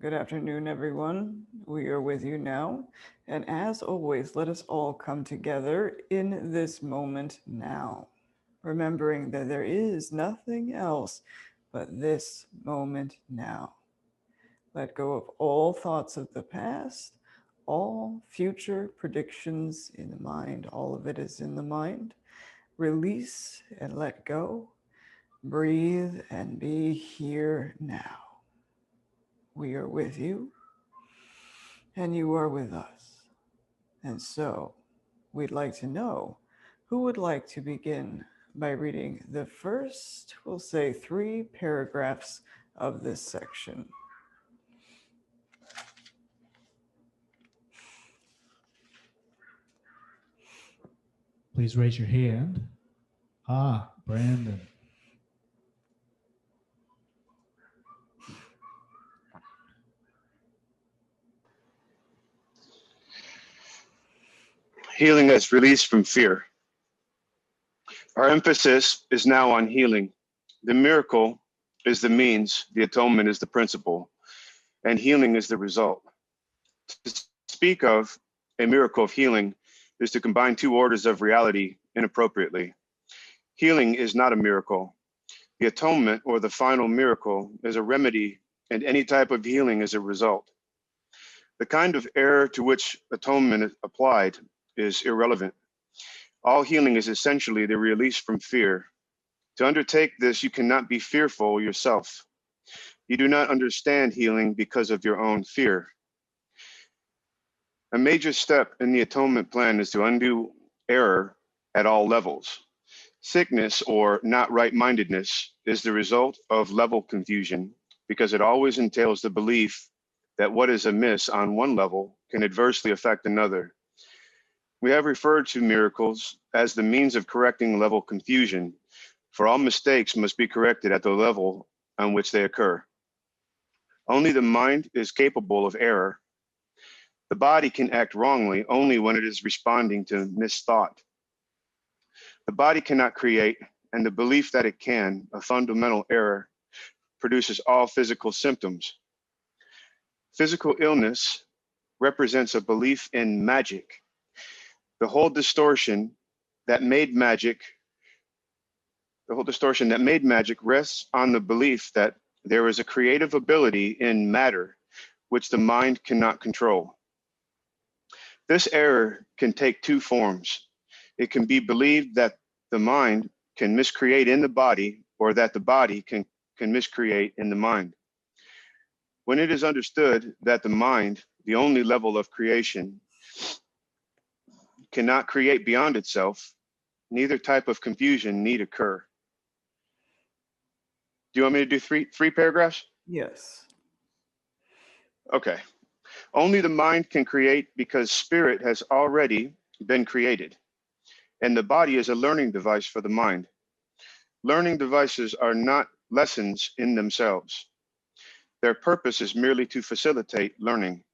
Good afternoon, everyone. We are with you now. And as always, let us all come together in this moment now, remembering that there is nothing else but this moment now. Let go of all thoughts of the past, all future predictions in the mind. All of it is in the mind. Release and let go. Breathe and be here now. We are with you, and you are with us. And so, we'd like to know who would like to begin by reading the first, we'll say, 3 paragraphs of this section. Please raise your hand. Brandon. Healing as release from fear. Our emphasis is now on healing. The miracle is the means, the atonement is the principle, and healing is the result. To speak of a miracle of healing is to combine 2 orders of reality inappropriately. Healing is not a miracle. The atonement, or the final miracle, is a remedy, and any type of healing is a result. The kind of error to which atonement is applied is irrelevant. All healing is essentially the release from fear. To undertake this, you cannot be fearful yourself. You do not understand healing because of your own fear. A major step in the atonement plan is to undo error at all levels. Sickness, or not right-mindedness, is the result of level confusion because it always entails the belief that what is amiss on one level can adversely affect another. We have referred to miracles as the means of correcting level confusion, for all mistakes must be corrected at the level on which they occur. Only the mind is capable of error. The body can act wrongly only when it is responding to misthought. The body cannot create, and the belief that it can, a fundamental error, produces all physical symptoms. Physical illness represents a belief in magic. The whole distortion that made magic rests on the belief that there is a creative ability in matter which the mind cannot control. This error can take 2 forms. It can be believed that the mind can miscreate in the body, or that the body can miscreate in the mind. When it is understood that the mind, the only level of creation, cannot create beyond itself, neither type of confusion need occur. Do you want me to do three paragraphs? Yes. Okay. Only the mind can create because spirit has already been created, and the body is a learning device for the mind. Learning devices are not lessons in themselves. Their purpose is merely to facilitate learning.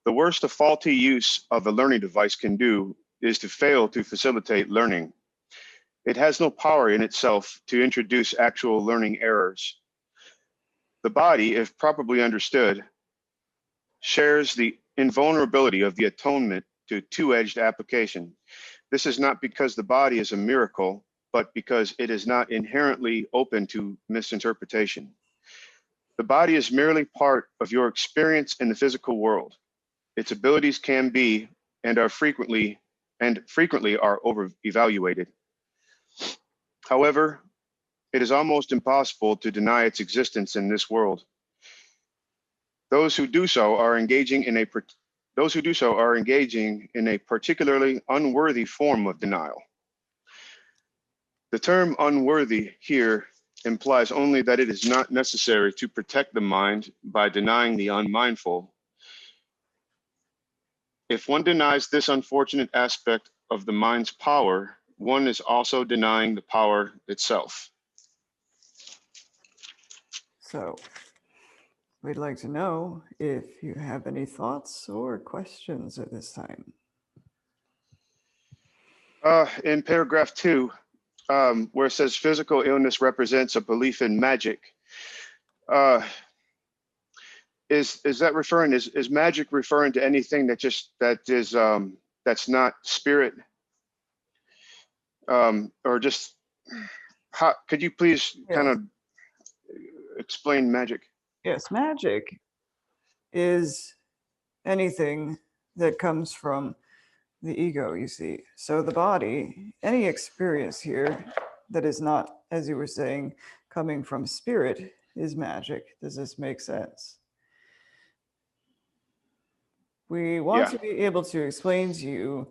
The worst a faulty use of a learning device can do is to fail to facilitate learning. It has no power in itself to introduce actual learning errors. The body, if properly understood, shares the invulnerability of the atonement to 2-edged application. This is not because the body is a miracle, but because it is not inherently open to misinterpretation. The body is merely part of your experience in the physical world. Its abilities can be and frequently are over-evaluated. However, it is almost impossible to deny its existence in this world. Those who do so are engaging in a particularly unworthy form of denial. The term unworthy here implies only that it is not necessary to protect the mind by denying the unmindful. If one denies this unfortunate aspect of the mind's power, one is also denying the power itself. So, we'd like to know if you have any thoughts or questions at this time. In paragraph 2, where it says physical illness represents a belief in magic, is that referring, is magic referring to anything that is that's not spirit, or just how, could you please kind Yes. of explain magic? Yes, magic is anything that comes from the ego, you see. So the body, any experience here that is not, as you were saying, coming from spirit is magic. Does this make sense? We want Yeah, to be able to explain to you,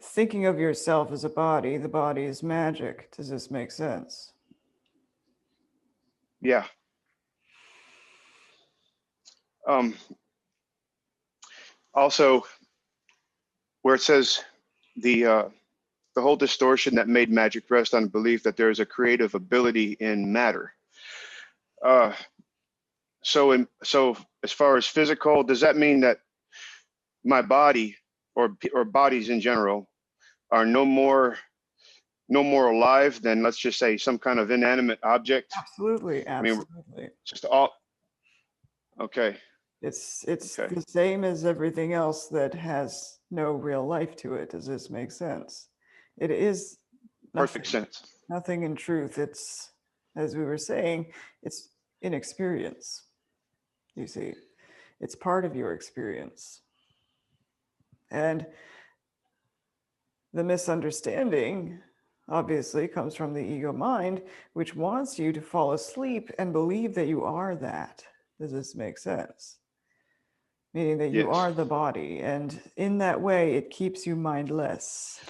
thinking of yourself as a body, the body is magic. Does this make sense? yeah. Um, Also, where it says the whole distortion that made magic rest on belief that there is a creative ability in matter. Uh, so as far as physical, does that mean that my body or bodies in general are no more alive than, let's just say, some kind of inanimate object? Absolutely, I mean, absolutely. just all, okay, It's okay, the same as everything else that has no real life to it. Does this make sense? It is perfect nothing, sense. nothing in truth. It's, as we were saying, it's inexperience. You see, it's part of your experience. And the misunderstanding obviously comes from the ego mind, which wants you to fall asleep and believe that you are that. Does this make sense? Meaning that you Yes, are the body, and in that way it keeps you mindless.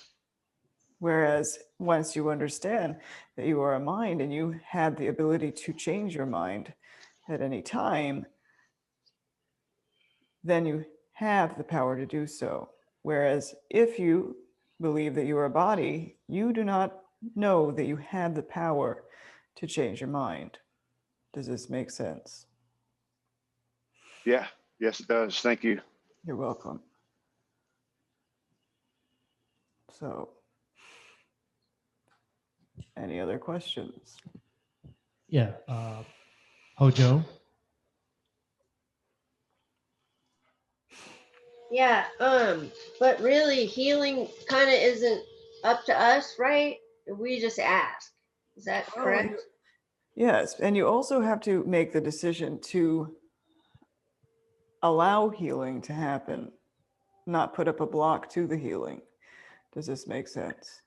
Whereas once you understand that you are a mind and you have the ability to change your mind at any time, then you have the power to do so. Whereas if you believe that you are a body, you do not know that you have the power to change your mind. Does this make sense? yeah, yes, it does. Thank you. You're welcome. So, any other questions? Yeah. Hojo. Yeah, but really healing kind of isn't up to us, right? We just ask. Is that Well, correct? yes, and you also have to make the decision to allow healing to happen, not put up a block to the healing. Does this make sense?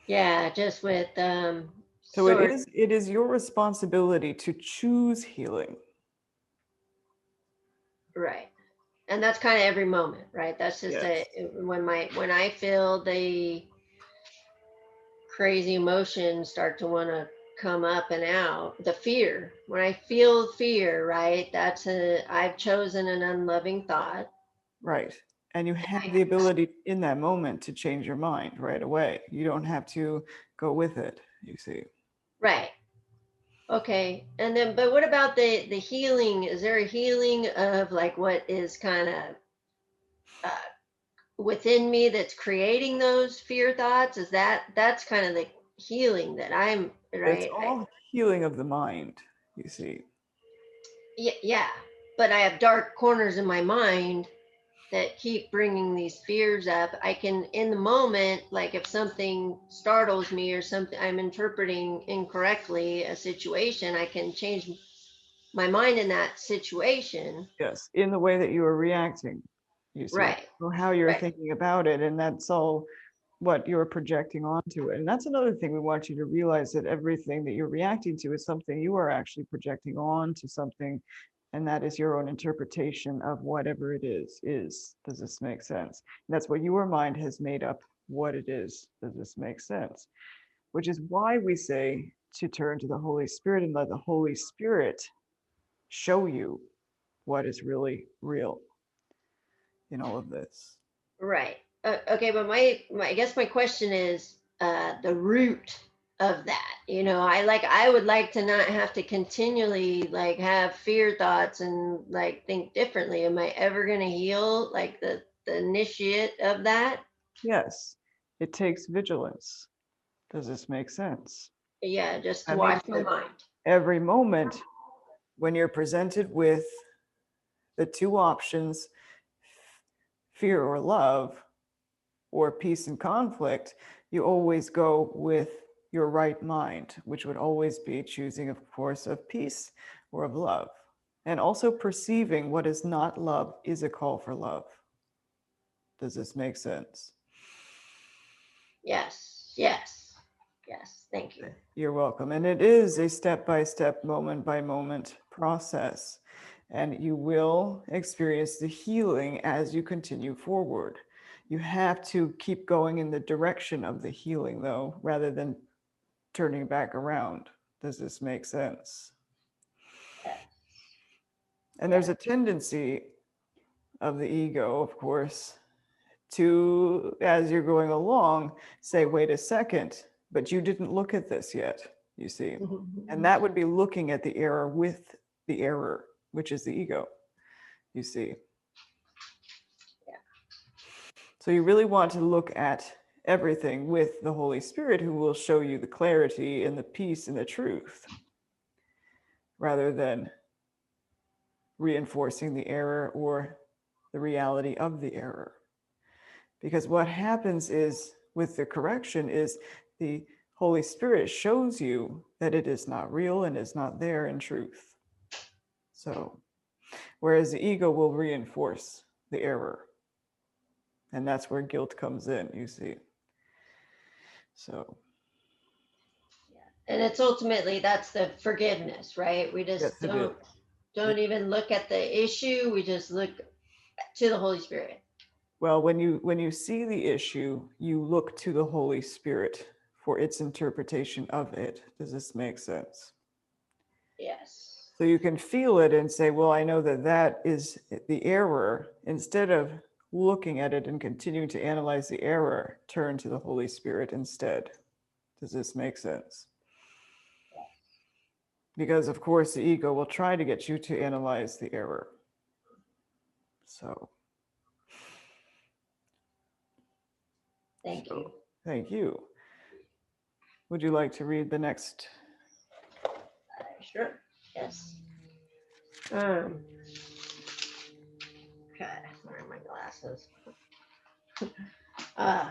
Yeah, just with So sort it is your responsibility to choose healing. right. And that's kind of every moment, right? That's just Yes. when I feel the crazy emotions start to want to come up and out, the fear. When I feel fear, right? I've chosen an unloving thought. Right. And you have the ability in that moment to change your mind right away. You don't have to go with it, you see. Right. Okay. And then, but what about the healing? Is there a healing of like what is kind of uh, within me that's creating those fear thoughts? Is that's kind of the healing that I'm It's right? all healing of the mind, you see. Yeah, yeah. But I have dark corners in my mind that keep bringing these fears up. I can, in the moment, like if something startles me or something I'm interpreting incorrectly a situation, I can change my mind in that situation. Yes, in the way that you are reacting, you see, Right. or how you're Right. thinking about it. And that's all what you're projecting onto it. And that's another thing we want you to realize, that everything that you're reacting to is something you are actually projecting on to something. And that is your own interpretation of whatever it is. Does this make sense? And that's what your mind has made up what it is. Does this make sense? Which is why we say to turn to the Holy Spirit and let the Holy Spirit show you what is really real in all of this. Right. Okay, but my I guess my question is the root of that. I would like to not have to continually like have fear thoughts and like think differently. Am I ever going to heal like the initiate of that? Yes, it takes vigilance. Does this make sense? Yeah, just to That means watch my that mind. every moment when you're presented with the two options, fear or love, or peace and conflict, you always go with your right mind, which would always be choosing, of course, of peace or of love. And also perceiving what is not love is a call for love. Does this make sense? Yes, yes, yes. Thank you. You're welcome. And it is a step-by-step, moment-by-moment process. And you will experience the healing as you continue forward. You have to keep going in the direction of the healing, though, rather than turning back around. Does this make sense? Yes. And there's a tendency of the ego, of course, to, as you're going along, say, wait a second, but you didn't look at this yet, you see. And that would be looking at the error with the error, which is the ego, you see. Yeah. So you really want to look at everything with the Holy Spirit, who will show you the clarity and the peace and the truth, rather than reinforcing the error or the reality of the error. Because what happens is, with the correction, is the Holy Spirit shows you that it is not real and is not there in truth. So, whereas the ego will reinforce the error. And that's where guilt comes in, you see. So, And it's ultimately, that's the forgiveness, right? We just yes, it is. don't even look at the issue. We just look to the Holy Spirit. Well, when you see the issue, you look to the Holy Spirit for its interpretation of it. Does this make sense? Yes. So you can feel it and say, well, I know that that is the error. Instead of looking at it and continuing to analyze the error, turn to the Holy Spirit instead. Does this make sense? Because, of course, the ego will try to get you to analyze the error. So, Thank you. thank you. Would you like to read the next? Sure. Yes. Okay. Where are my glasses? uh,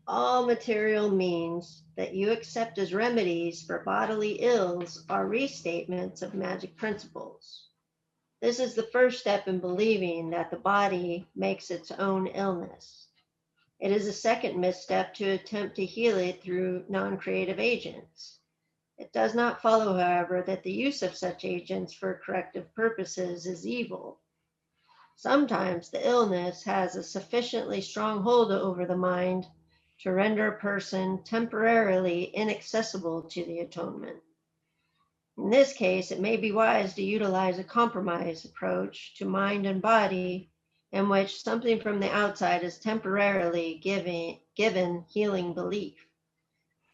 all material means that you accept as remedies for bodily ills are restatements of magic principles. This is the first step in believing that the body makes its own illness. It is a second misstep to attempt to heal it through non-creative agents. It does not follow, however, that the use of such agents for corrective purposes is evil. Sometimes the illness has a sufficiently strong hold over the mind to render a person temporarily inaccessible to the atonement. In this case, it may be wise to utilize a compromise approach to mind and body, in which something from the outside is temporarily given healing belief.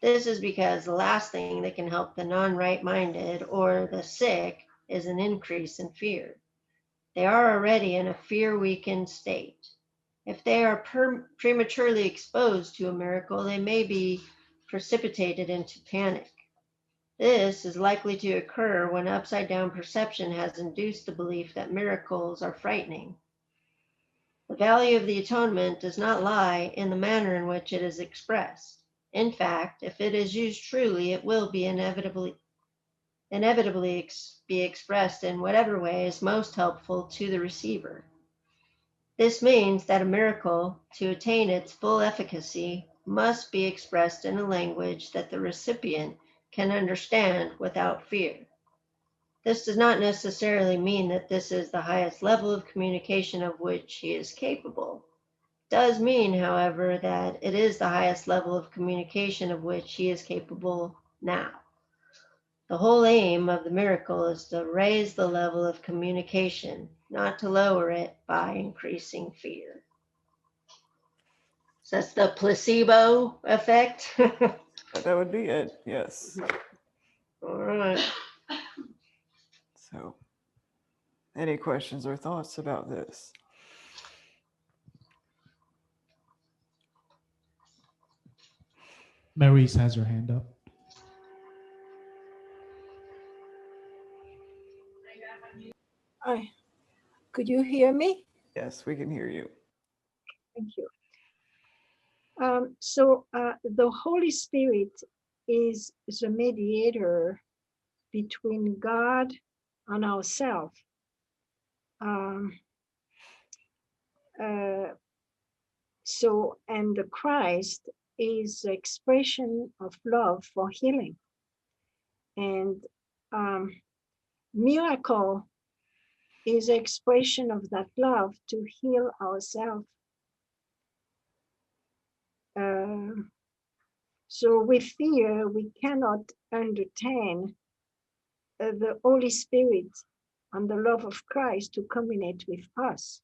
This is because the last thing that can help the non-right-minded or the sick is an increase in fear. They are already in a fear-weakened state. If they are prematurely exposed to a miracle, they may be precipitated into panic. This is likely to occur when upside-down perception has induced the belief that miracles are frightening. The value of the atonement does not lie in the manner in which it is expressed. In fact, if it is used truly, it will be inevitably be expressed in whatever way is most helpful to the receiver. This means that a miracle, to attain its full efficacy, must be expressed in a language that the recipient can understand without fear. This does not necessarily mean that this is the highest level of communication of which he is capable. It does mean, however, that it is the highest level of communication of which he is capable now. The whole aim of the miracle is to raise the level of communication, not to lower it by increasing fear. So that's the placebo effect. That would be it, yes. All right. So, any questions or thoughts about this? Maurice has her hand up. Could you hear me? Yes, we can hear you. Thank you. So the Holy Spirit is the mediator between God and ourselves. And the Christ is the expression of love for healing. And miracle is the expression of that love to heal ourselves. So with fear, we cannot entertain the Holy Spirit and the love of Christ to communicate with us.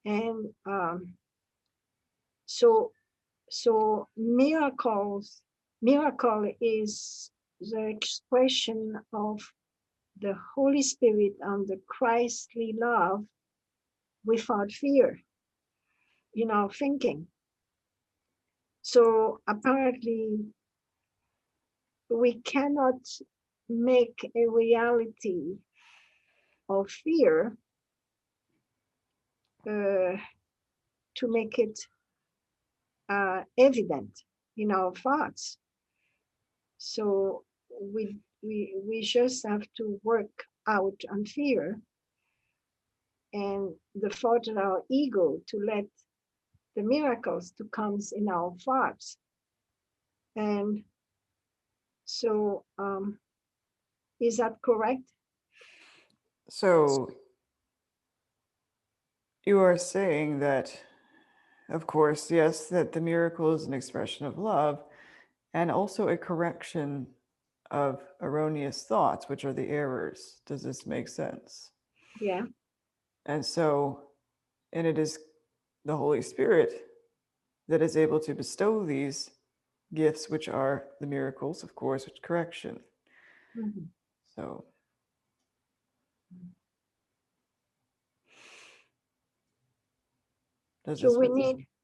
And so miracle is the expression of the Holy Spirit and the Christly love without fear in our thinking. So apparently we cannot make a reality of fear to make it evident in our thoughts. So we just have to work out on fear and the thought of our ego to let the miracles to come in our thoughts. And so is that correct? So you are saying that, of course, yes, that the miracle is an expression of love and also a correction of erroneous thoughts, which are the errors. Does this make sense? Yeah. And so, and it is the Holy Spirit that is able to bestow these gifts, which are the miracles, of course, which correction. Mm-hmm. So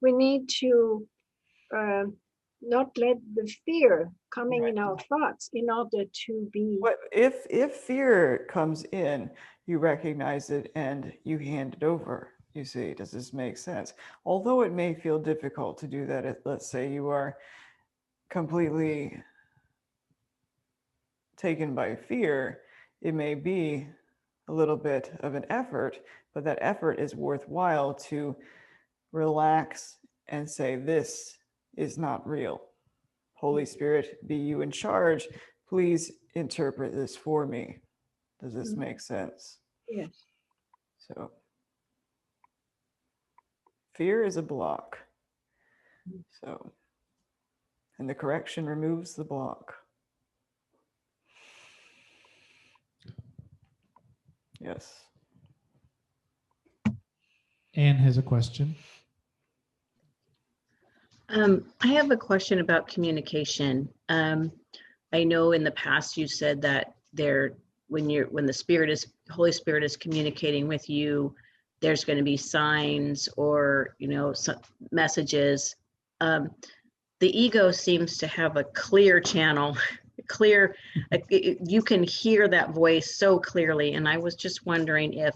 we need to not let the fear coming in our thoughts in order to be. What if fear comes in, you recognize it and you hand it over. You see, does this make sense? Although it may feel difficult to do that, let's say you are completely taken by fear, it may be a little bit of an effort, but that effort is worthwhile to relax and say, this is not real. Holy Spirit, be you in charge. Please interpret this for me. Does this make sense? Yes. So fear is a block. So, and the correction removes the block. Yes. Anne has a question. I have a question about communication. I know in the past you said that when the Holy Spirit is communicating with you, there's going to be signs or some messages. The ego seems to have a clear channel, you can hear that voice so clearly. And I was just wondering if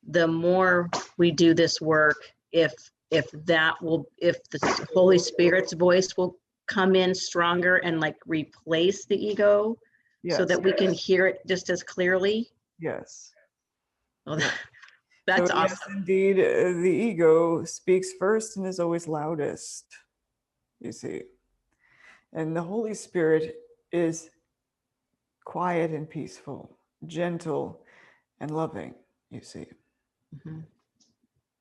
the more we do this work, if the Holy Spirit's voice will come in stronger and like replace the ego, so that we can hear it just as clearly. Yes. Well, that's so, awesome. Yes, indeed, the ego speaks first and is always loudest, you see. And the Holy Spirit is quiet and peaceful, gentle and loving, you see. Mm-hmm.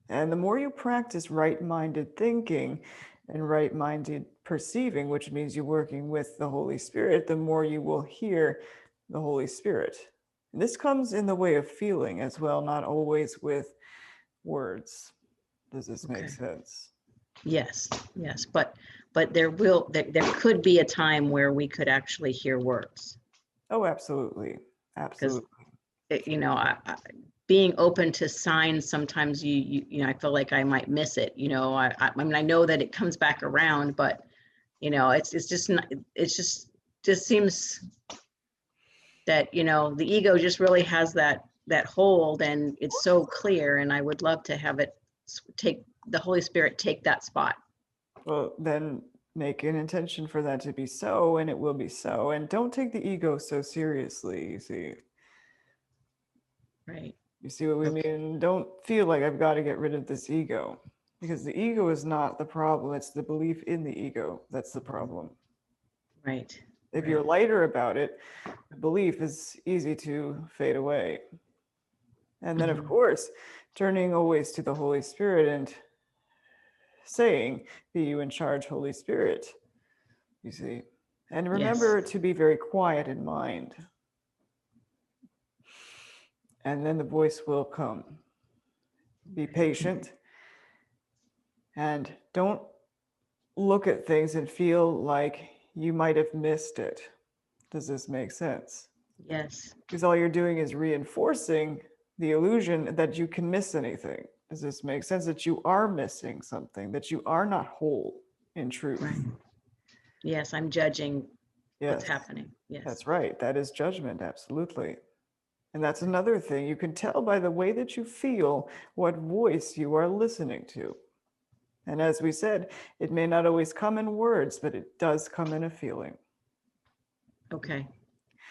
And the more you practice right-minded thinking and right-minded perceiving, which means you're working with the Holy Spirit, the more you will hear the Holy Spirit. And this comes in the way of feeling as well, not always with words. Does this make sense? Yes, but there could be a time where we could actually hear words. Oh, absolutely. Absolutely. Being open to signs, sometimes I feel like I might miss it. I mean, I know that it comes back around, but it's just not, just seems that, you know, the ego just really has that hold, and it's so clear, and I would love to have it take the Holy Spirit take that spot. Well, then make an intention for that to be so, and it will be so. And don't take the ego so seriously, you see. Right. You see what we mean? Don't feel like I've got to get rid of this ego, because the ego is not the problem. It's the belief in the ego that's the problem. Right. If you're lighter about it, the belief is easy to fade away. And then, of course, turning always to the Holy Spirit and saying, "Be you in charge, Holy Spirit," you see. And remember to be very quiet in mind. And then the voice will come. Be patient. And don't look at things and feel like you might have missed it. Does this make sense? Yes. Because all you're doing is reinforcing the illusion that you can miss anything. Does this make sense? That you are missing something, that you are not whole in truth. Right. Yes, I'm judging what's Yes, happening. Yes. that's right. That is judgment, absolutely. And that's another thing. You can tell by the way that you feel what voice you are listening to. And as we said, it may not always come in words, but it does come in a feeling. Okay.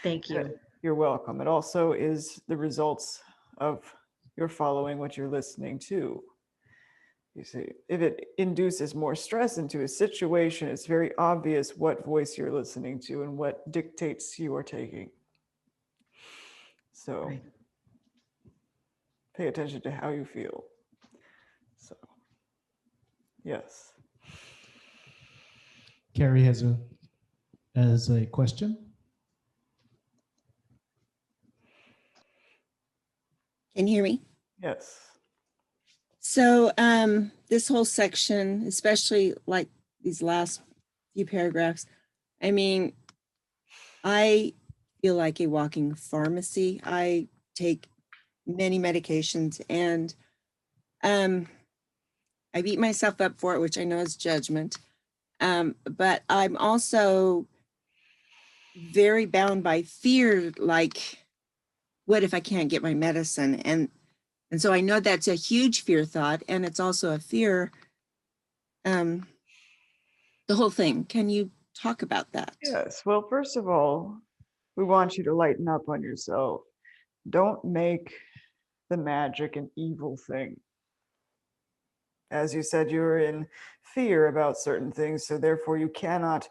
Thank you. You're welcome. It also is the results of your following what you're listening to. You see, if it induces more stress into a situation, it's very obvious what voice you're listening to and what dictates you are taking. So Right. pay attention to how you feel. So, yes. Carrie has a question. Can you hear me? Yes. So this whole section, especially like these last few paragraphs, I mean, I feel like a walking pharmacy. I take many medications, and I beat myself up for it, which I know is judgment. But I'm also very bound by fear, like, what if I can't get my medicine? And so I know that's a huge fear thought, and it's also a fear, the whole thing. Can you talk about that? Yes. Well, first of all, we want you to lighten up on yourself. Don't make the magic an evil thing. As you said, you're in fear about certain things, so therefore you cannot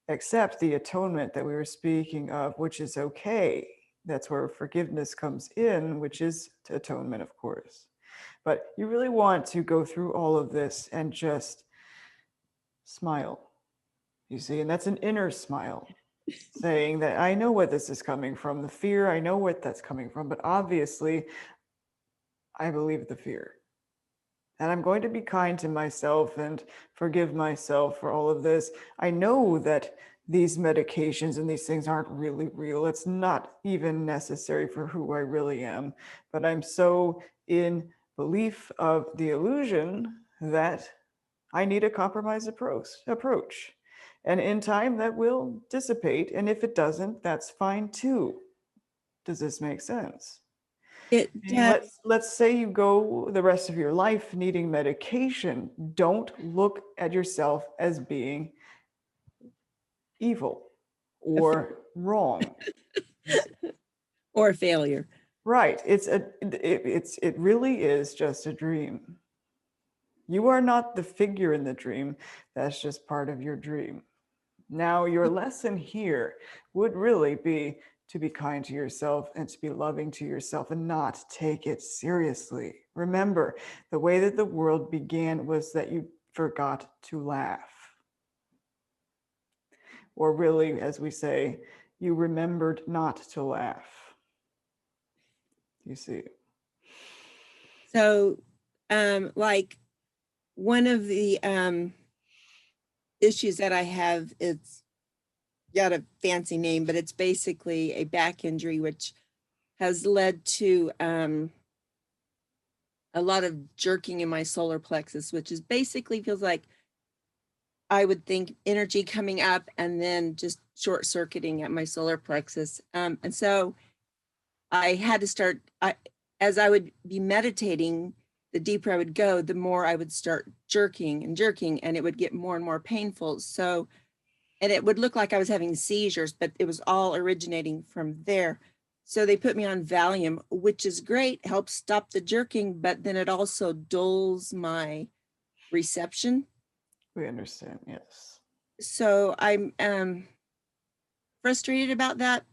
accept the atonement that we were speaking of, which is okay. That's where forgiveness comes in, which is atonement, of course. But you really want to go through all of this and just smile, you see, and that's an inner smile, saying that I know what this is coming from, the fear, I know what that's coming from, but obviously I believe the fear. And I'm going to be kind to myself and forgive myself for all of this. I know that these medications and these things aren't really real. It's not even necessary for who I really am. But I'm so in belief of the illusion that I need a compromised approach. And in time, that will dissipate. And if it doesn't, that's fine too. Does this make sense? It Let's say you go the rest of your life needing medication. Don't look at yourself as being evil or wrong. or failure. Right. It really is just a dream. You are not the figure in the dream. That's just part of your dream. Now, your lesson here would really be to be kind to yourself and to be loving to yourself and not take it seriously. Remember, the way that the world began was that you forgot to laugh. Or really, as we say, you remembered not to laugh. You see. So like one of the issues that I have, it's got a fancy name, but it's basically a back injury, which has led to a lot of jerking in my solar plexus, which is basically feels like I would think energy coming up and then just short circuiting at my solar plexus. And so I had to start, as I would be meditating, the deeper I would go, the more I would start jerking, and it would get more and more painful. So, and it would look like I was having seizures, but it was all originating from there. So they put me on Valium, which is great, helps stop the jerking, but then it also dulls my reception. We understand, yes. So I'm frustrated about that.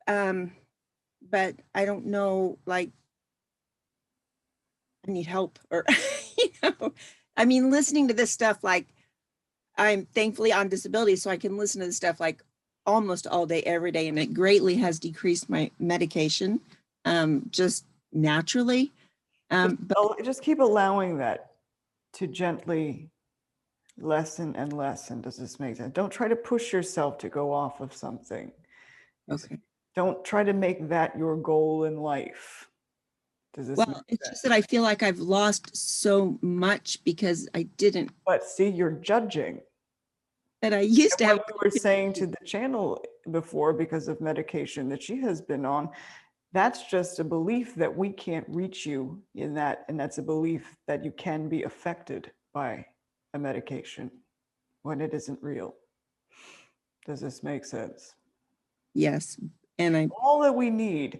But I don't know, like, I need help, or, I mean, listening to this stuff, like, I'm thankfully on disability, so I can listen to this stuff like almost all day, every day, and it greatly has decreased my medication, just naturally. But Just keep allowing that to gently lessen and lessen. Does this make sense? Don't try to push yourself to go off of something. okay. Don't try to make that your goal in life. Does this make Well, it's sense? just that I feel like I've lost so much because I didn't, But see, you're judging. but I used to have. What you were saying to the channel before, because of medication that she has been on, that's just a belief that we can't reach you in that, and that's a belief that you can be affected by a medication when it isn't real. Does this make sense? Yes, and I, All that we need,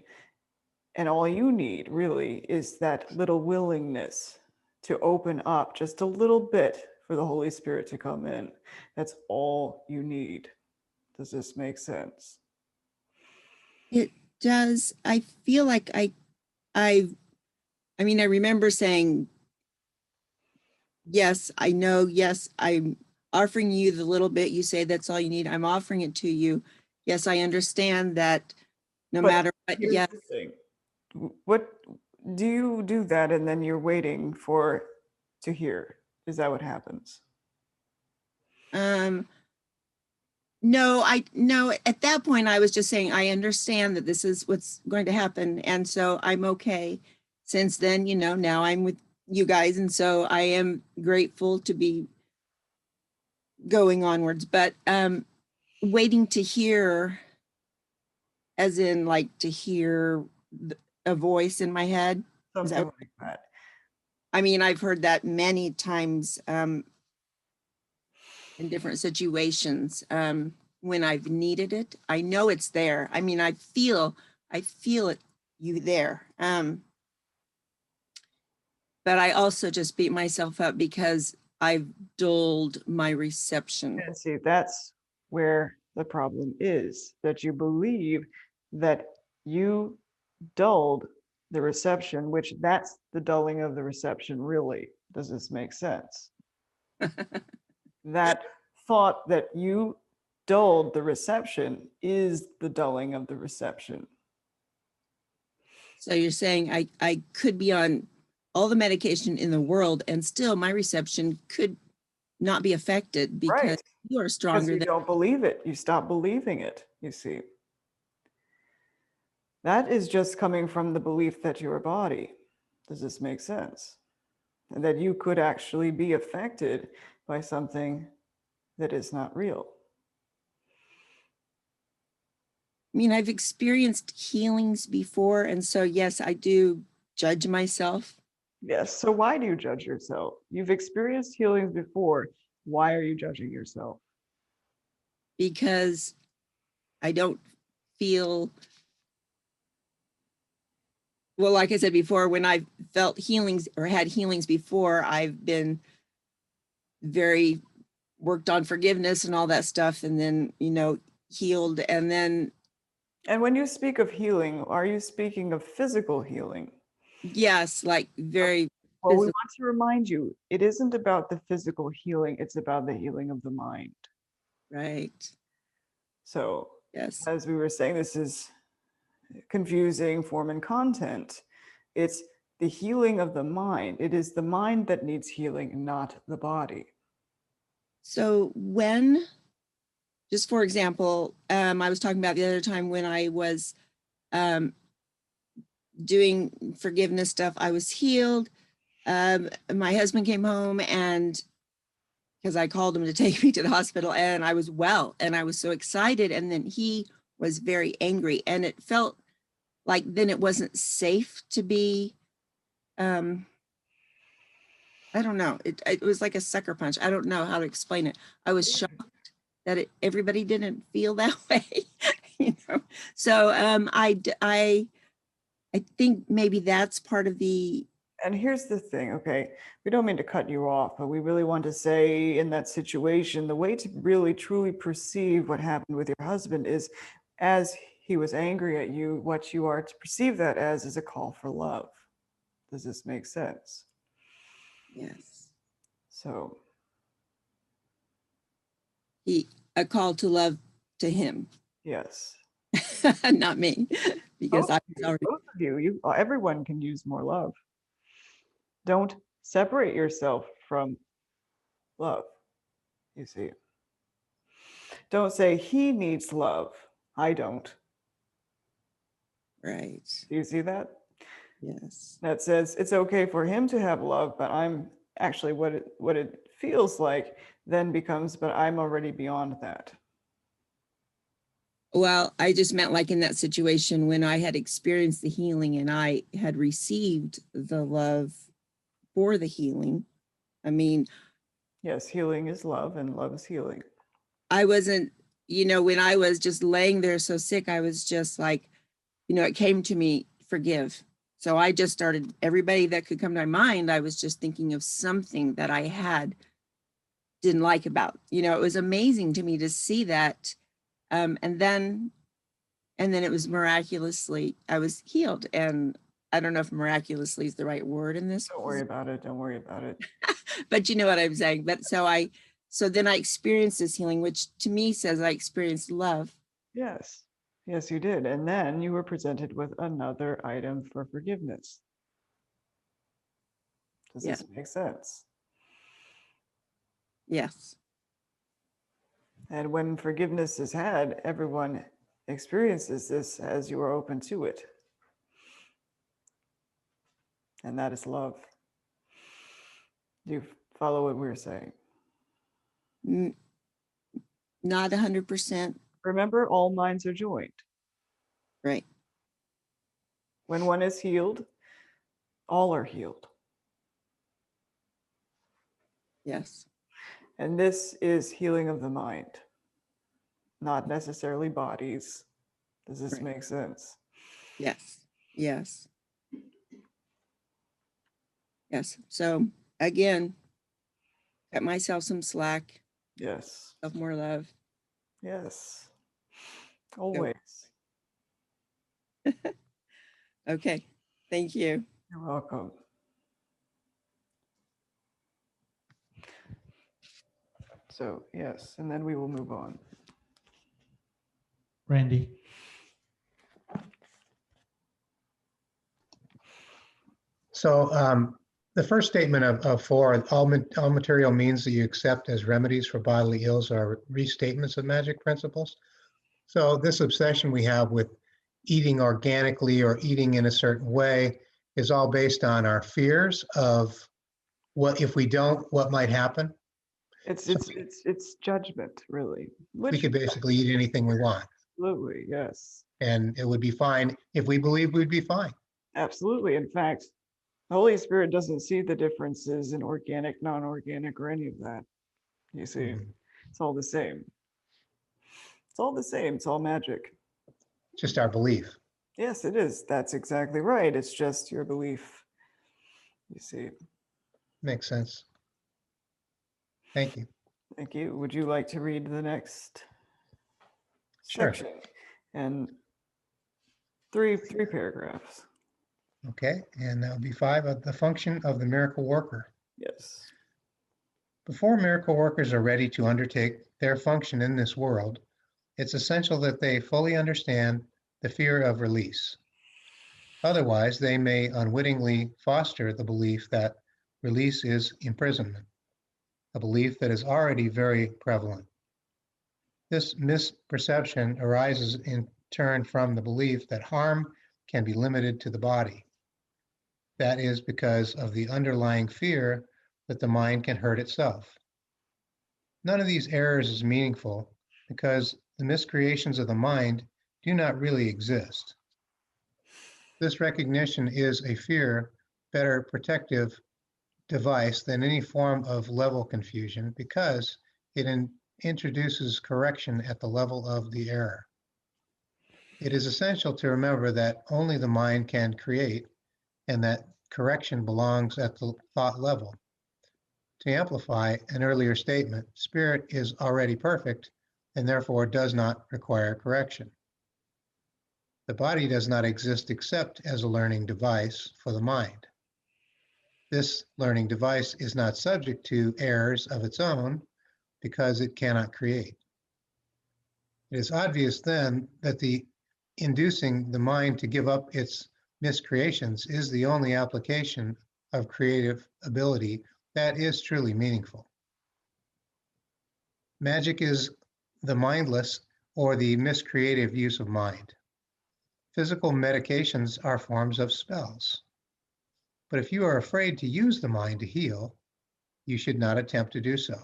and all you need really, is that little willingness to open up just a little bit for the Holy Spirit to come in. That's all you need. Does this make sense? it does. I feel like I mean, I remember saying, yes, I know. Yes, I'm offering you the little bit you say that's all you need. I'm offering it to you. Yes, I understand that no But matter what. here's Yes. the thing. What do you do that and then you're waiting for to hear? Is that what happens? No, no, at that point I was just saying, I understand that this is what's going to happen. And so I'm okay. Since then, now I'm with you guys. And so I am grateful to be going onwards, but waiting to hear, as in like to hear a voice in my head. Is that Something what- like that. I mean, I've heard that many times in different situations when I've needed it. I know it's there. I mean, I feel it, you there. But I also just beat myself up because I've dulled my reception. And see, that's where the problem is, that you believe that you dulled the reception, which that's the dulling of the reception, really. Does this make sense? That thought that you dulled the reception is the dulling of the reception. So you're saying I could be on all the medication in the world and still my reception could not be affected because Right. you are Because stronger you than. don't believe it. You stop believing it, you see. That is just coming from the belief that you're a body. Does this make sense? And that you could actually be affected by something that is not real. I mean, I've experienced healings before. And so, yes, I do judge myself. Yes. So why do you judge yourself? You've experienced healings before. Why are you judging yourself? Because I don't feel, well, like I said before, when I've felt healings or had healings before, I've been very worked on forgiveness and all that stuff, and then, healed. And then, And when you speak of healing, are you speaking of physical healing? yes, like very Well, we physical. want to remind you, it isn't about the physical healing, it's about the healing of the mind. Right. So, Yes. as we were saying, this is confusing form and content. It's the healing of the mind. It is the mind that needs healing, not the body. So when, just for example, I was talking about the other time when I was doing forgiveness stuff, I was healed. My husband came home and because I called him to take me to the hospital, and I was well, and I was so excited. And then he was very angry, and it felt like then it wasn't safe to be, I don't know. It was like a sucker punch. I don't know how to explain it. I was shocked that everybody didn't feel that way, you know? So I think maybe that's part of the, And here's the thing, okay? We don't mean to cut you off, but we really want to say in that situation, the way to really truly perceive what happened with your husband is as he was angry at you, what you are to perceive that as is a call for love. Does this make sense? yes, So, a call to love to him, yes. not me, because I was already, Both of you, everyone can use more love. Don't separate yourself from love, you see. Don't say he needs love. I don't. right. Do you see that? Yes. That says it's okay for him to have love, but I'm actually what it feels like then becomes, but I'm already beyond that. Well, I just meant like in that situation when I had experienced the healing and I had received the love for the healing. I mean, Yes, healing is love and love is healing. I wasn't, when I was just laying there so sick, I was just like, it came to me, forgive. So I just started, everybody that could come to my mind, I was just thinking of something that I didn't like about, it was amazing to me to see that. And then it was miraculously, I was healed. And I don't know if miraculously is the right word in this, Don't worry about it. Don't worry about it. but you know what I'm saying. But so then I experienced this healing, which to me says I experienced love. Yes. Yes, you did. And then you were presented with another item for forgiveness. Does Yeah. this make sense? Yes. And when forgiveness is had, everyone experiences this as you are open to it. And that is love. Do you follow what we're saying? Not 100%. Remember, all minds are joined. Right. When one is healed, all are healed. Yes. And this is healing of the mind, not necessarily bodies. Does this Right. make sense? Yes. Yes. Yes. So again, cut myself some slack, Yes. of more love. Yes. Always. Okay. Thank you. You're welcome. So, yes, and then we will move on. Randy. So the first statement of 4, all material means that you accept as remedies for bodily ills are restatements of magic principles. So this obsession we have with eating organically or eating in a certain way is all based on our fears of what if we don't, what might happen. It's judgment, really. We could basically eat anything we want, Absolutely, yes. and it would be fine if we believe we'd be fine. Absolutely. In fact, the Holy Spirit doesn't see the differences in organic, non-organic, or any of that. You see, it's all the same. It's all the same. It's all magic. Just our belief. Yes, it is. That's exactly right. It's just your belief. You see. Makes sense. Thank you. Thank you. Would you like to read the next Sure. section? And three paragraphs. Okay, and that would be 5 of the function of the miracle worker. Yes. Before miracle workers are ready to undertake their function in this world, it's essential that they fully understand the fear of release. Otherwise, they may unwittingly foster the belief that release is imprisonment, a belief that is already very prevalent. This misperception arises in turn from the belief that harm can be limited to the body. That is because of the underlying fear that the mind can hurt itself. None of these errors is meaningful because the miscreations of the mind do not really exist. This recognition is a fear better protective device than any form of level confusion because it introduces correction at the level of the error. It is essential to remember that only the mind can create and that correction belongs at the thought level. To amplify an earlier statement, spirit is already perfect and therefore does not require correction. The body does not exist except as a learning device for the mind. This learning device is not subject to errors of its own because it cannot create. It is obvious then that the inducing the mind to give up its miscreations is the only application of creative ability that is truly meaningful. Magic is the mindless or the miscreative use of mind. Physical medications are forms of spells. But if you are afraid to use the mind to heal, you should not attempt to do so.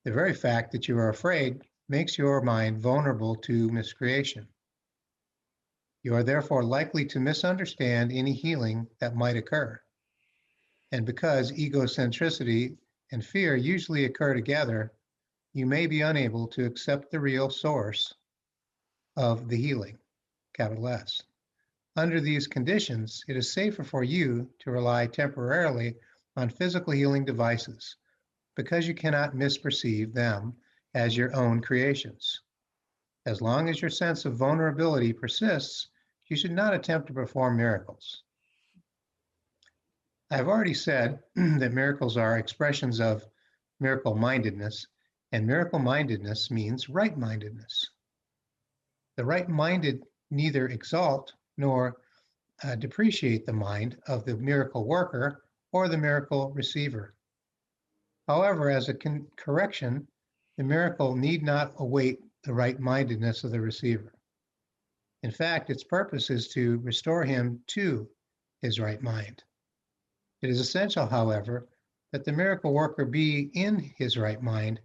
The very fact that you are afraid makes your mind vulnerable to miscreation. You are therefore likely to misunderstand any healing that might occur. And because egocentricity and fear usually occur together, you may be unable to accept the real source of the healing, capital S. Under these conditions, it is safer for you to rely temporarily on physical healing devices because you cannot misperceive them as your own creations. As long as your sense of vulnerability persists, you should not attempt to perform miracles. I've already said that miracles are expressions of miracle-mindedness, and miracle-mindedness means right-mindedness. The right-minded neither exalt nor depreciate the mind of the miracle worker or the miracle receiver. However, as a correction, the miracle need not await the right-mindedness of the receiver. In fact, its purpose is to restore him to his right mind. It is essential, however, that the miracle worker be in his right mind,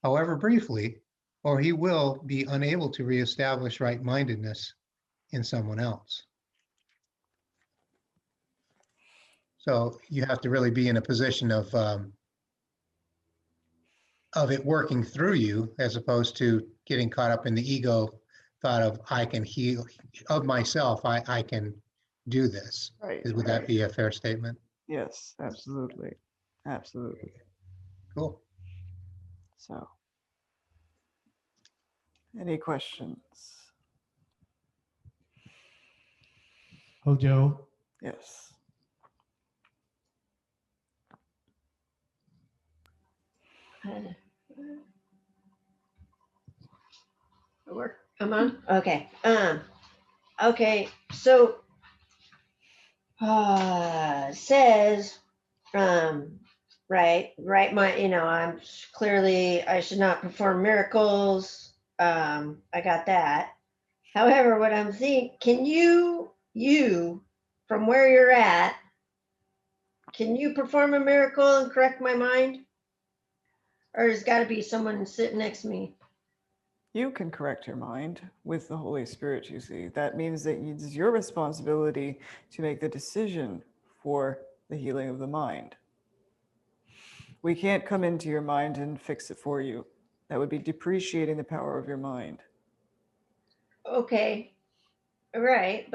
however briefly, or he will be unable to reestablish right-mindedness in someone else. So you have to really be in a position of it working through you, as opposed to getting caught up in the ego thought of I can heal of myself. I can do this. Right. Would that be a fair statement? Yes, absolutely. Absolutely. Cool. So, any questions? Hojo, Yes. Work. I'm on. Okay. Okay. So, says, right. My, I'm clearly I should not perform miracles. I got that. However, what I'm thinking, can you from where you're at, can you perform a miracle and correct my mind? Or there's got to be someone sitting next to me. You can correct your mind with the Holy Spirit, you see. That means that it's your responsibility to make the decision for the healing of the mind. We can't come into your mind and fix it for you. That would be depreciating the power of your mind. Okay. Right.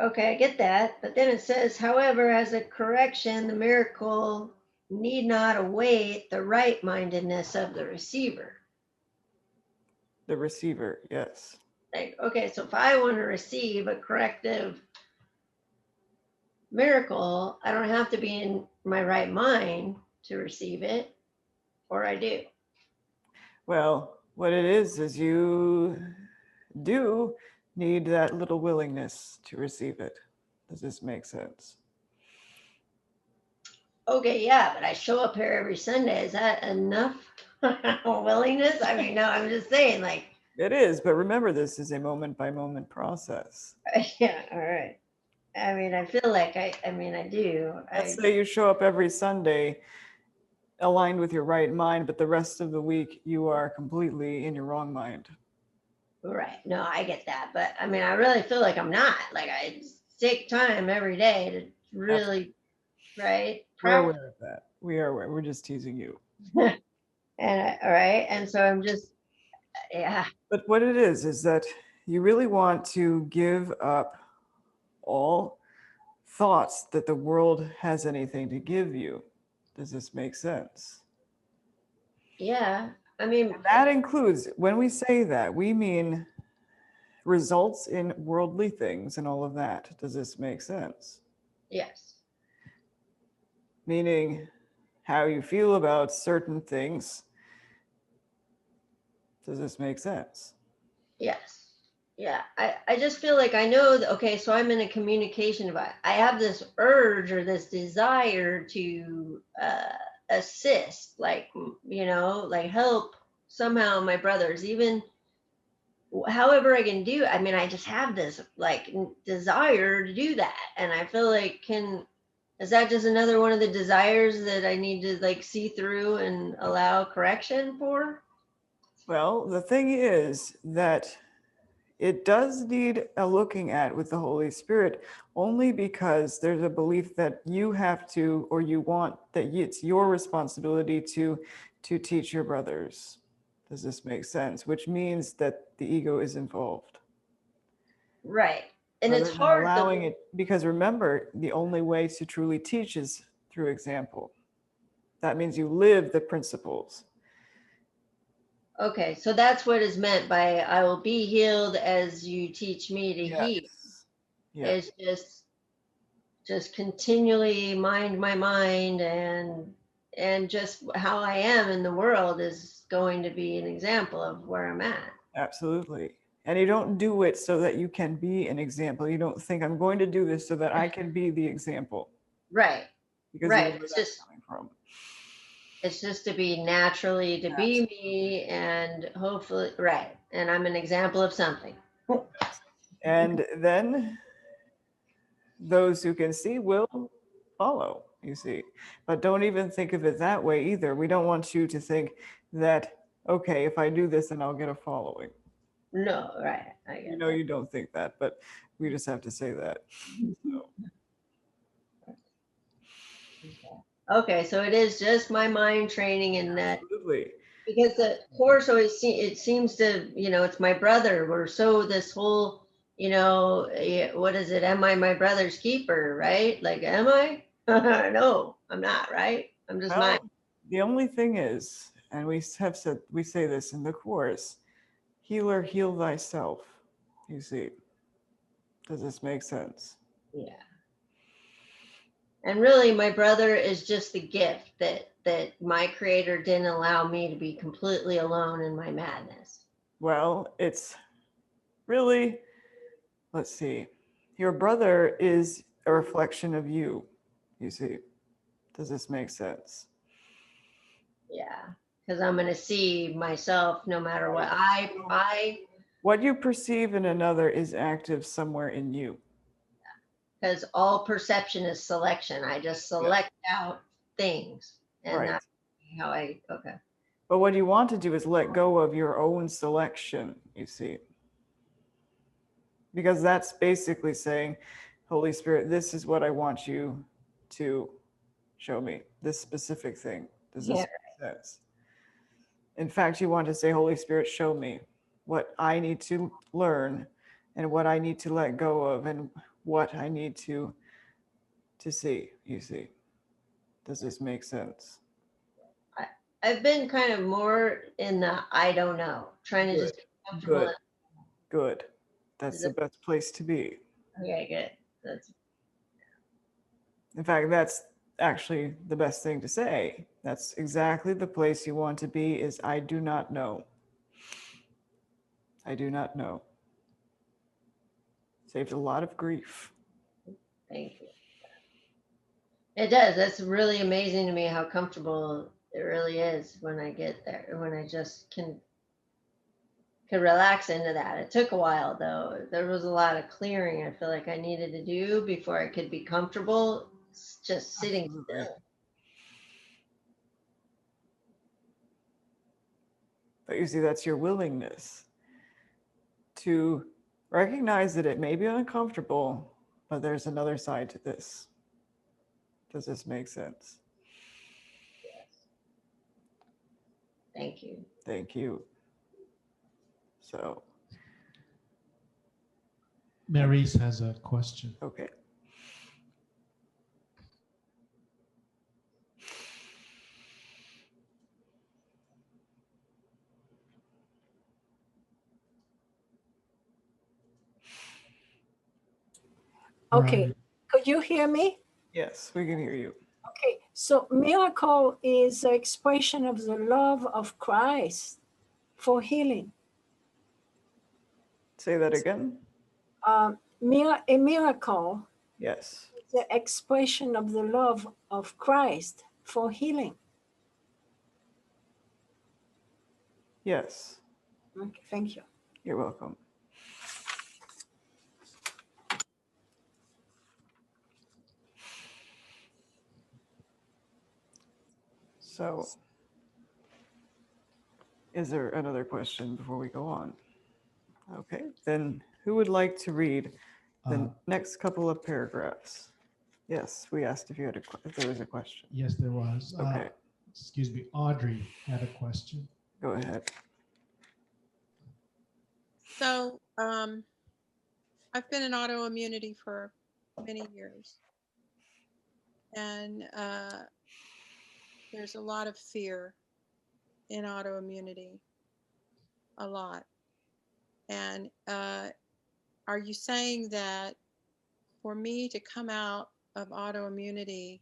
Okay, I get that. But then it says, however, as a correction, the miracle need not await the right mindedness of the receiver. The receiver, yes. Like, okay, so if I want to receive a corrective miracle, I don't have to be in my right mind to receive it, or I do. Well, what it is you do need that little willingness to receive it. Does this make sense? Okay, yeah, but I show up here every Sunday. Is that enough willingness? I mean, no, I'm just saying, like. It is, but remember, this is a moment by moment process. Yeah, all right. I mean, I feel like I do. Let's say you show up every Sunday aligned with your right mind, but the rest of the week you are completely in your wrong mind. Right. No, I get that. But I mean, I really feel like I'm not. Like I take time every day to really, right? We're Practice. aware of that. We are aware. We're just teasing you. All right. And so I'm just, yeah. But what it is that you really want to give up all thoughts that the world has anything to give you. Does this make sense? Yeah. I mean, And that includes, when we say that, we mean results in worldly things and all of that. Does this make sense? yes. Meaning how you feel about certain things. Does this make sense? Yes. Yeah. I just feel like I know that, okay, so I'm in a communication about, I have this urge or this desire to assist, like, like help somehow my brothers, even however I can do. I mean, I just have this like desire to do that. And I feel like, is that just another one of the desires that I need to like see through and allow correction for? Well, the thing is that it does need a looking at with the Holy Spirit, only because there's a belief that you have to, or you want that it's your responsibility to teach your brothers. Does this make sense? Which means that the ego is involved. Right. And Rather it's than hard allowing to, it, because remember, the only way to truly teach is through example. That means you live the principles. okay, so that's what is meant by I will be healed as you teach me to heal. Yes. It's just continually mind my mind, and just how I am in the world is going to be an example of where I'm at. Absolutely. And you don't do it so that you can be an example. You don't think I'm going to do this so that I can be the example. Right. Because you know Right. where It's that's just coming from. it's just to be naturally to be me, and hopefully right. And I'm an example of something. And then those who can see will follow, you see. But don't even think of it that way either. We don't want you to think that, okay, if I do this, then I'll get a following. No, right. I You get know, that. you don't think that, but we just have to say that. So, Okay, so it is just my mind training in that, absolutely. because the course always it seems to, it's my brother. We're so this whole, what is it? Am I my brother's keeper? Right? Like, am I? No, I'm not. Right? I'm just mine. Well, the only thing is, and we say this in the course, healer, heal thyself. You see, does this make sense? Yeah. And really, my brother is just the gift that my creator didn't allow me to be completely alone in my madness. Well, it's really, let's see, your brother is a reflection of you. You see, does this make sense? Yeah, because I'm going to see myself no matter what. What you perceive in another is active somewhere in you. Because all perception is selection. I just select out things, and Right. that's how okay. But what you want to do is let go of your own selection, you see. Because that's basically saying, Holy Spirit, this is what I want you to show me, this specific thing. Does this Yeah. make sense? In fact, you want to say, Holy Spirit, show me what I need to learn and what I need to let go of and what I need to see, you see. Does this make sense? I've been kind of more in the I don't know, trying to just be comfortable. Good. That's the best place to be. Okay, good. That's In fact, that's actually the best thing to say. That's exactly the place you want to be is I do not know. I do not know. Saved a lot of grief. Thank you. It does. That's really amazing to me how comfortable it really is when I get there, when I just can relax into that. It took a while though. There was a lot of clearing I feel like I needed to do before I could be comfortable just sitting Absolutely. still. But you see, that's your willingness to recognize that it may be uncomfortable, but there's another side to this. Does this make sense? Thank you. Thank you. So, Maurice has a question. okay. Okay, Right. could you hear me? Yes, we can hear you. Okay, so miracle is an expression of the love of Christ for healing. Say that again. A miracle Yes. is the expression of the love of Christ for healing. Yes. Okay, thank you. You're welcome. So, is there another question before we go on? Okay, then who would like to read the Uh, next couple of paragraphs? Yes, we asked if you had if there was a question. Yes, there was. Okay, Excuse me, Audrey had a question. go ahead. So I've been in autoimmunity for many years. And there's a lot of fear in autoimmunity, a lot. And are you saying that for me to come out of autoimmunity,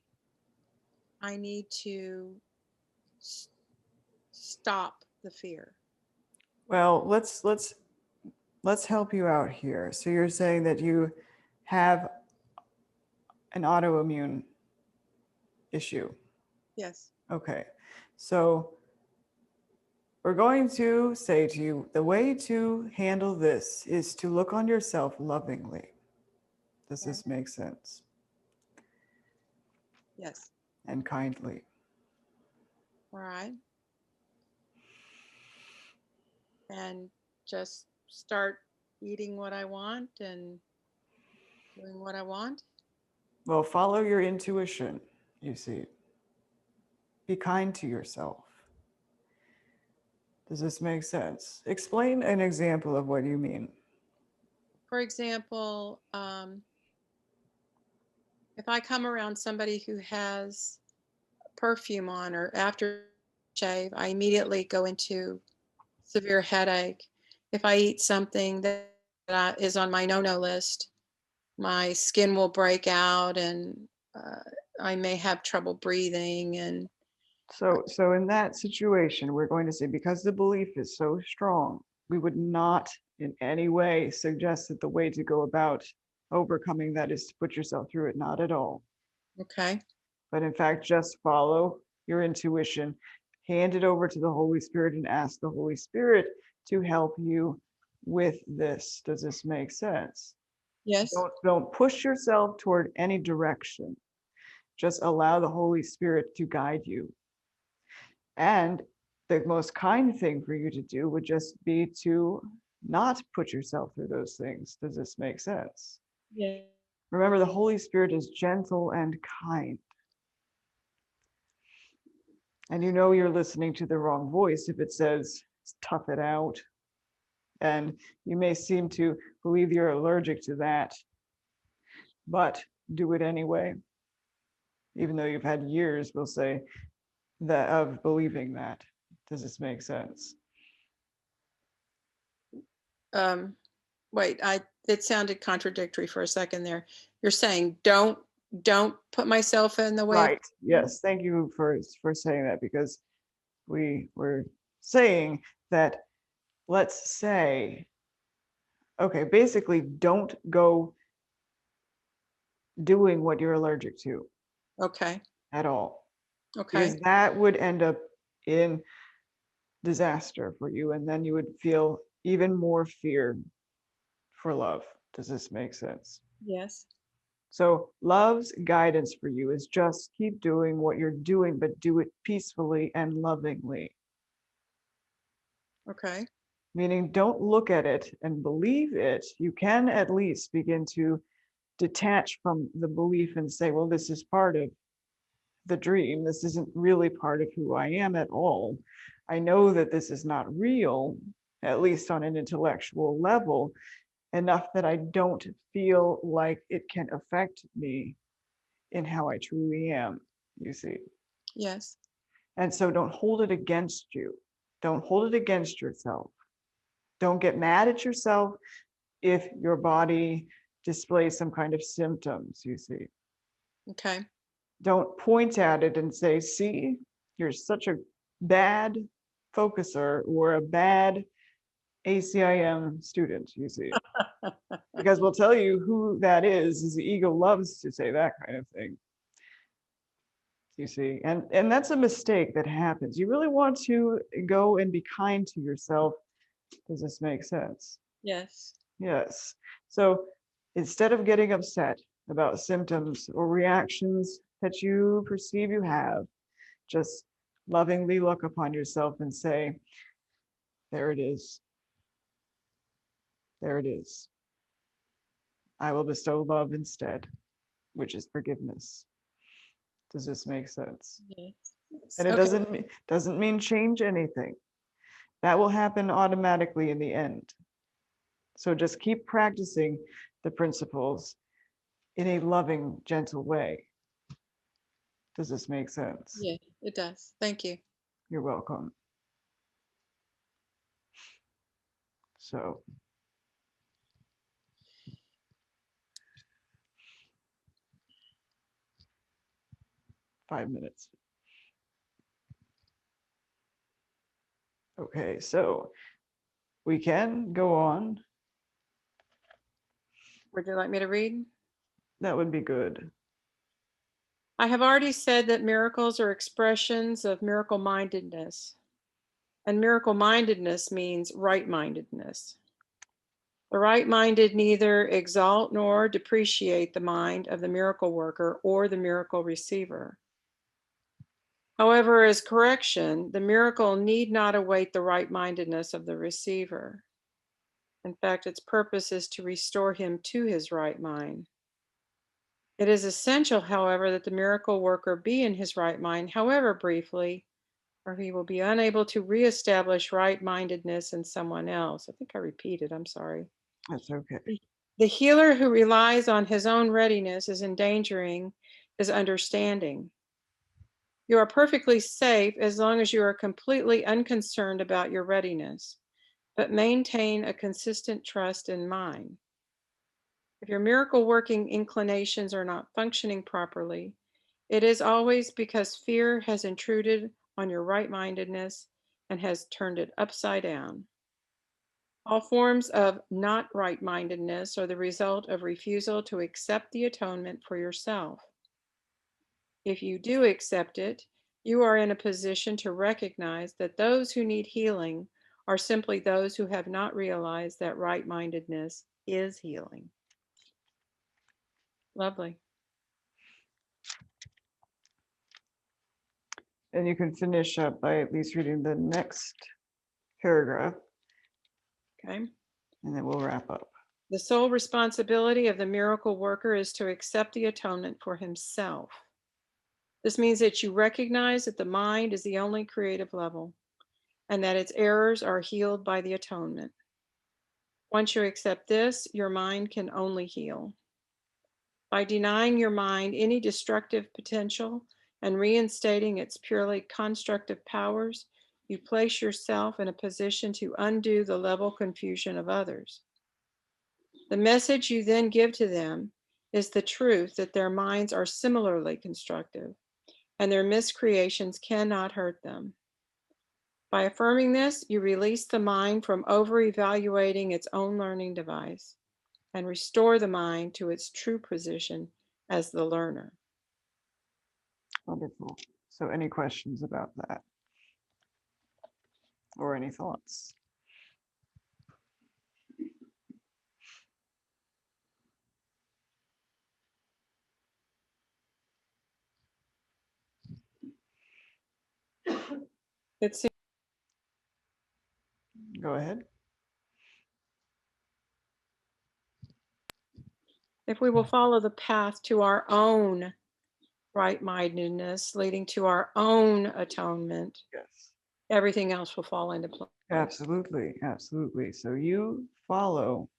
I need to stop the fear? Well, let's help you out here. So you're saying that you have an autoimmune issue. Yes. Okay. So we're going to say to you, the way to handle this is to look on yourself lovingly. Does this make sense? Yes. And kindly. All right. And just start eating what I want and doing what I want. Well, follow your intuition, you see. Be kind to yourself. Does this make sense? Explain an example of what you mean. For example, if I come around somebody who has perfume on or after shave, I immediately go into severe headache. If I eat something that is on my no-no list, my skin will break out and I may have trouble breathing. And So in that situation, we're going to say, because the belief is so strong, we would not in any way suggest that the way to go about overcoming that is to put yourself through it. Not at all. okay. But in fact, just follow your intuition, hand it over to the Holy Spirit and ask the Holy Spirit to help you with this. Does this make sense? Yes. Don't push yourself toward any direction. Just allow the Holy Spirit to guide you. And the most kind thing for you to do would just be to not put yourself through those things. Does this make sense? Yeah. Remember, the Holy Spirit is gentle and kind. And you know you're listening to the wrong voice if it says, tough it out. And you may seem to believe you're allergic to that, but do it anyway. Even though you've had years, we'll say, that of believing that. Does this make sense? Wait, it sounded contradictory for a second there. You're saying don't put myself in the way. Right. Yes. Thank you for saying that, because we were saying that, let's say, okay, basically don't go doing what you're allergic to Okay. at all. Okay. Because that would end up in disaster for you. And then you would feel even more fear for love. Does this make sense? Yes. So love's guidance for you is just keep doing what you're doing, but do it peacefully and lovingly. Okay. Meaning don't look at it and believe it. You can at least begin to detach from the belief and say, well, this is part of the dream. This isn't really part of who I am at all. I know that this is not real, at least on an intellectual level, enough that I don't feel like it can affect me in how I truly am, you see. Yes. And so don't hold it against you. Don't hold it against yourself. Don't get mad at yourself if your body displays some kind of symptoms, you see. Okay. Don't point at it and say, see, you're such a bad focuser or a bad ACIM student, you see. Because we'll tell you who that is the ego loves to say that kind of thing. You see, and that's a mistake that happens. You really want to go and be kind to yourself. Does this make sense? Yes. Yes. So instead of getting upset about symptoms or reactions that you perceive you have, just lovingly look upon yourself and say, there it is. There it is. I will bestow love instead, which is forgiveness. Does this make sense? Yes. And it Okay. doesn't mean change anything. That will happen automatically in the end. So just keep practicing the principles in a loving, gentle way. Does this make sense? Yeah, it does. Thank you. You're welcome. So, five minutes. Okay, so we can go on. Would you like me to read? That would be good. I have already said that miracles are expressions of miracle mindedness, and miracle mindedness means right mindedness. The right minded neither exalt nor depreciate the mind of the miracle worker or the miracle receiver. However, as correction, the miracle need not await the right mindedness of the receiver. In fact, its purpose is to restore him to his right mind. It is essential, however, that the miracle worker be in his right mind, however briefly, or he will be unable to reestablish right mindedness in someone else. I think I repeated, I'm sorry. That's okay. The healer who relies on his own readiness is endangering his understanding. You are perfectly safe as long as you are completely unconcerned about your readiness, but maintain a consistent trust in mind. If your miracle working inclinations are not functioning properly, it is always because fear has intruded on your right mindedness and has turned it upside down. All forms of not right mindedness are the result of refusal to accept the atonement for yourself. If you do accept it, you are in a position to recognize that those who need healing are simply those who have not realized that right mindedness is healing. Lovely. And you can finish up by at least reading the next paragraph, Okay. and then we'll wrap up. The sole responsibility of the miracle worker is to accept the atonement for himself. This means that you recognize that the mind is the only creative level and that its errors are healed by the atonement. Once you accept this, your mind can only heal. By denying your mind any destructive potential and reinstating its purely constructive powers, you place yourself in a position to undo the level confusion of others. The message you then give to them is the truth that their minds are similarly constructive and their miscreations cannot hurt them. By affirming this, you release the mind from over-evaluating its own learning device and restore the mind to its true position as the learner. Wonderful. So any questions about that? Or any thoughts? It seems ahead. If we will follow the path to our own right-mindedness, leading to our own atonement, Yes. everything else will fall into place. Absolutely. Absolutely. So you follow.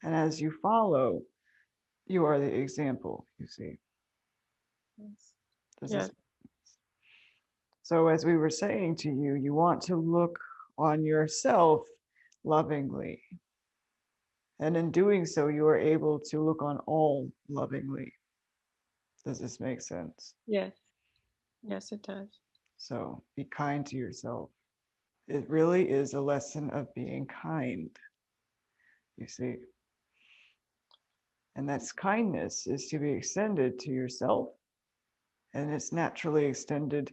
And as you follow, you are the example, you see. Does Yes. this- So as we were saying to you, you want to look on yourself lovingly. And in doing so, you are able to look on all lovingly. Does this make sense? Yes. Yes, it does. So be kind to yourself. It really is a lesson of being kind, you see. And that's kindness is to be extended to yourself, and it's naturally extended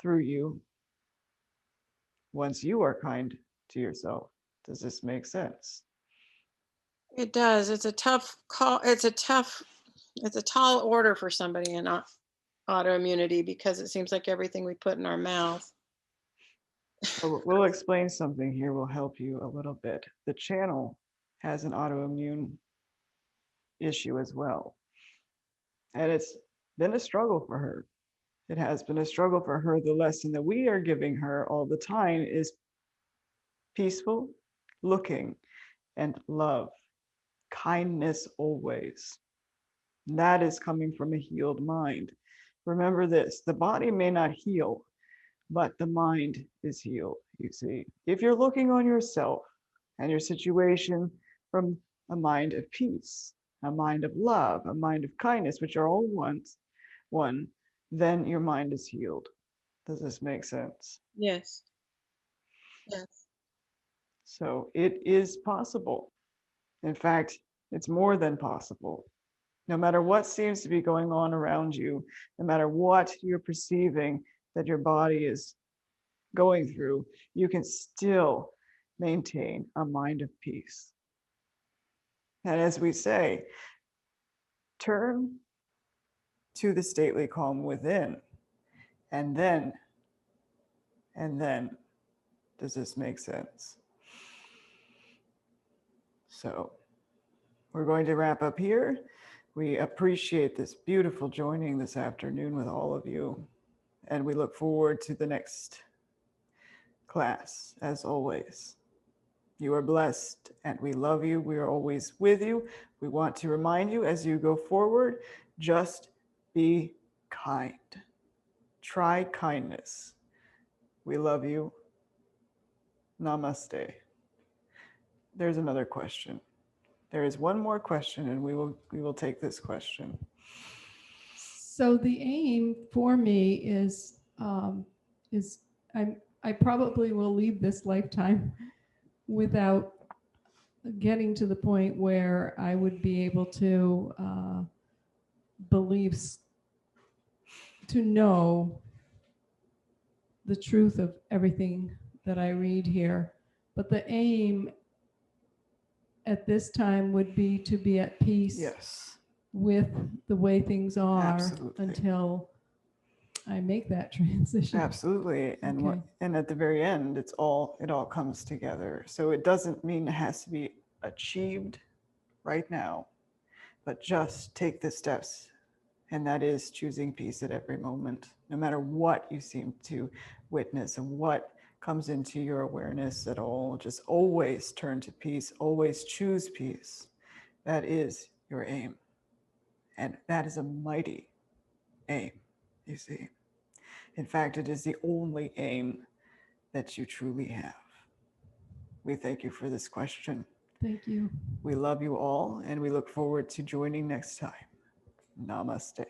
through you once you are kind to yourself. Does this make sense? It does. It's a tough call. It's a tall order for somebody in autoimmunity, because it seems like everything we put in our mouth. So we'll explain something here, will help you a little bit. The channel has an autoimmune issue as well. And it's been a struggle for her. It has been a struggle for her. The lesson that we are giving her all the time is peaceful looking and love, kindness always. That is coming from a healed mind. Remember this, the body may not heal, but the mind is healed, you see. If you're looking on yourself and your situation from a mind of peace, a mind of love, a mind of kindness, which are all one, then your mind is healed. Does this make sense? Yes. Yes. So it is possible. In fact, it's more than possible. No matter what seems to be going on around you, no matter what you're perceiving that your body is going through, you can still maintain a mind of peace. And as we say, turn to the stately calm within, and then, does this make sense? So we're going to wrap up here. We appreciate this beautiful joining this afternoon with all of you, and we look forward to the next class, as always. You are blessed and we love you. We are always with you. We want to remind you as you go forward, just be kind. Try kindness. We love you. Namaste. There's another question. There is one more question, and we will take this question. So the aim for me is I probably will leave this lifetime without getting to the point where I would be able to believe, to know the truth of everything that I read here. But the aim at this time would be to be at peace Yes, with the way things are absolutely. until I make that transition. Absolutely. And Okay. and at the very end, it all comes together. So it doesn't mean it has to be achieved right now, but just take the steps. And that is choosing peace at every moment, no matter what you seem to witness and what comes into your awareness at all. Just always turn to peace, always choose peace. That is your aim. And that is a mighty aim, you see. In fact, it is the only aim that you truly have. We thank you for this question. Thank you. We love you all, and we look forward to joining next time. Namaste.